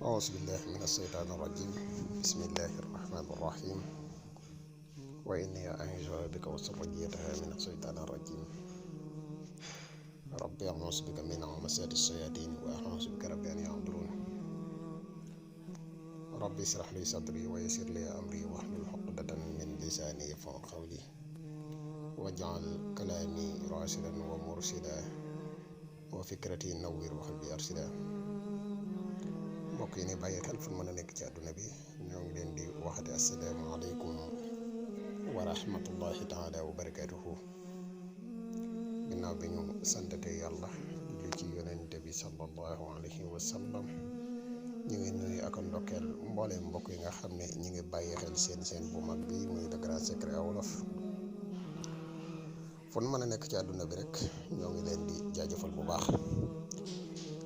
أعوذ بالله من الشيطان الرجيم. بسم الله الرحمن الرحيم. وإني أعوذ بك وذريتها من الشيطان الرجيم. ربي أعوذ بك من همزات الشياطين وأعوذ بك ربي أن يحضرون. ربي اشرح لي صدري ويسر لي أمري واحلل عقدة من لساني يفقهوا قولي واجعل كلامي راشدا ومرشدا وفكرتي نوّر وقلبي أرشدا. mbokk yi ni bàyyi xel fu mën a nekk ci àdduna bi ñoo ngi leen di waxati asalaamaaleykum wa rahmatullahi taala wa barakatuhu. ginnaaw bi ñu santate yàlla julli ci yonente bi sallallahu alayhi wa sallam ñu ngi nuyu ak ndokkeel mbooleem mbokk yi nga xam ne ñi ngi bàyyi xel seen bu mag bi muy Le Grand Secret à Wolof. fu mën a nekk ci àdduna bi rek ñoo ngi leen di jaajëfal bu baax.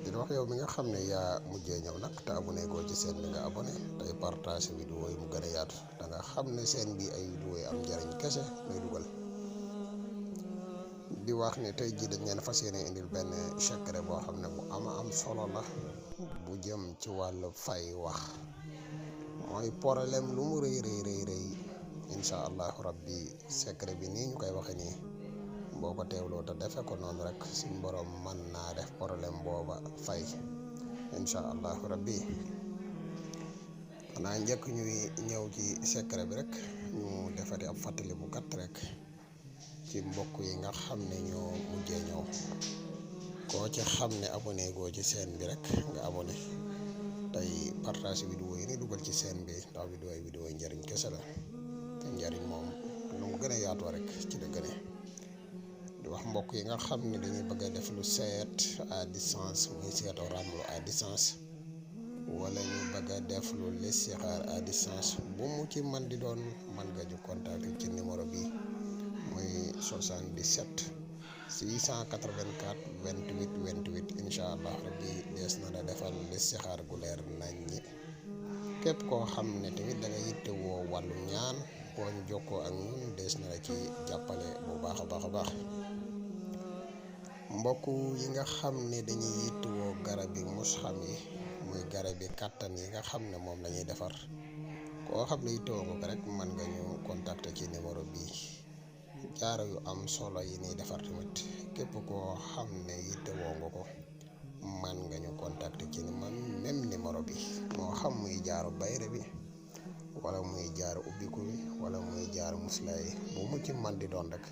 di wax yow mi nga xam ne yaa mujjee ñëw nag te abonné goo ci seen bi nga abonné tey partage vidéo yi mu gën a yaatu da nga xam ne seen bi ay vidéo yi am njariñ kese lay dugal. di wax ne tey jii dañ leen fas yéene indil benn secret boo xam ne bu am solo la bu jëm ci wàllu fay wax. mooy problème lu mu rëy incha allahu rabbi secret bi nii ñu koy waxe nii boo ko teewloo te defe ko noonu rek suñ borom mën naa def problème booba fay incha allahu rabbi. xanaa njëkk ñuy ñëw ci secret bi rek ñu defati ab fàttali bu gàtt rek ci mbokk yi nga xam ne ñoo mujjee ñëw koo ci xam ne abonné goo ci seen bi rek nga abonné tey partage vidéo yi ni dugal ci seen bi ndax vidéo yi njariñ kese la te njariñ moom lu mu gën a yaatoo rek ci la gëne. di wax mbokk yi nga xam ne dañuy bëgg a def lu seet à distance muy seetu ramlu à distance wala ñu bëgg a def lu listixaar à distance bu mu ci man di doon man nga ñu contacter ci numéro bi muy 77 684 28 28 incha allah rabbi dees na la defal listixaar gu leer nañ ñi. képp koo xam ne tamit da nga yitte woo wàllu ñaan boo ñu jokkoo ak ñun dees na la ci jàppale bu baax a baax. mbokk yi nga xam ne dañuy yittewoo garab yi musxam yi muy garab yi kàttan yi nga xam ne moom lañuy defar koo xam ne yittewoo ko rek mën nga ñu contacter ci numéro bi. jaaro yu am solo yi ñuy defar tamit képp koo xam ne yittewoo nga ko mën nga ñu contacter ci même numéro bi. moo xam muy jaaru bayre bi wala muy jaaru ubbiku bi wala muy jaaru muslaay bu mu ci man di doon rek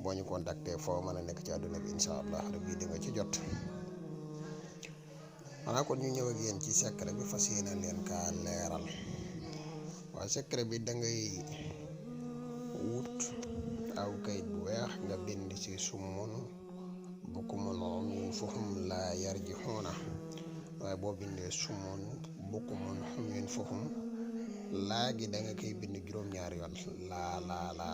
boo ñu contacter foo mën a nekk ci àdduna bi incha allah rabbi di nga ci jot. xanaa kon ñu ñëw ak yéen ci secret bi fas yéene leen kaa leeral. waaye secret bi da ngay wut aw kayit bu weex nga bind ci summun bukumun umyun fahum laa yarji'uuna. waaye boo bindee summun bukumun umyun fahum laa gi da nga koy bind juróom-ñaari yoon laa ba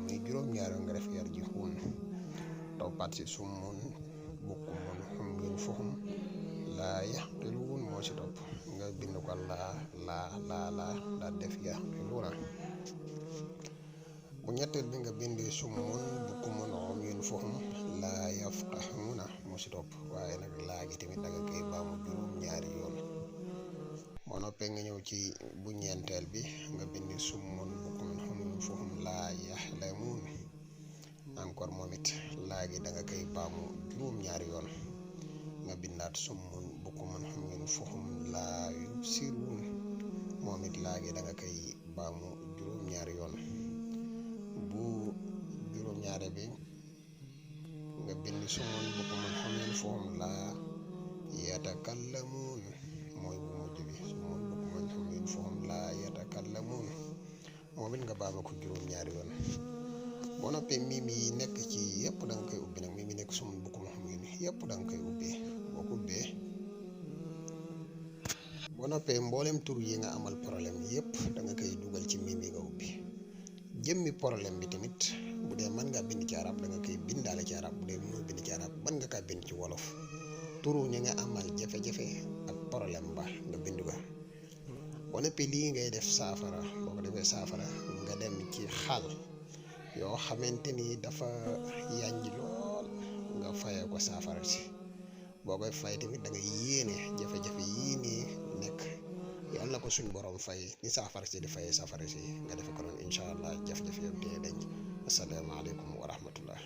muy juróom-ñaari yoon nga def yarji'uun toppaat ci summun bukumun umyun fahum laa yaqiluun moo ci topp nga bind ko laa daal def yaqiluuna. bu ñetteel bi nga bindee summun bukumun umyun fahum laa yafqahuuna moo ci topp waaye nag laa gi tamit da nga koy baamu juróom-ñaari yoon. moo noppee nga ñëw ci bu ñeenteel bi nga bind summun bukumun umyun fahum laa yaxlamuun encore moom it laa gi da nga koy baamu juróom-ñaari yoon nga bindaat summun bukumun umyun fahum laa yubsiruun moom it laa gi da nga koy baamu juróom-ñaari yoon. bu juróom-ñaari bi nga bind summun bukumun umyun fahum laa yatakallamuun mooy bu mujj bi summun bukumun umyun fahum laa yatakallamuun moom it nga baama ko juróom-ñaari yoon. boo noppee mimi yi nekk ci yëpp da nga koy ubbi nag mimi nekk summun bukumun umyun yëpp da nga koy ubbee boo ko ubbee boo noppee mboolem tur yi nga amal problème yëpp da nga koy dugal ci mimi nga ubbi. jëmmi problème bi tamit bu dee mën ngaa bind ci arab da nga koy bindaale ci arab bu dee mënoo bind ci arab mën nga kaa bind ci wolof. turu ñi nga amal jafe-jafe ak problème ba nga bind ko. boo noppee lii ngay def saafara boo ko defee saafara nga dem ci xaal yoo xamante ni dafa yànj lool nga fayee ko saafara si. boo koy fay tamit da nga yéene jafe-jafe yii nii nekk ko suñ borom fay ni saafara si di fayee safara si nga defe ko noonu incha allah jaf-jaf yëpp dina denc asalaamaaleykum wa rahmatullah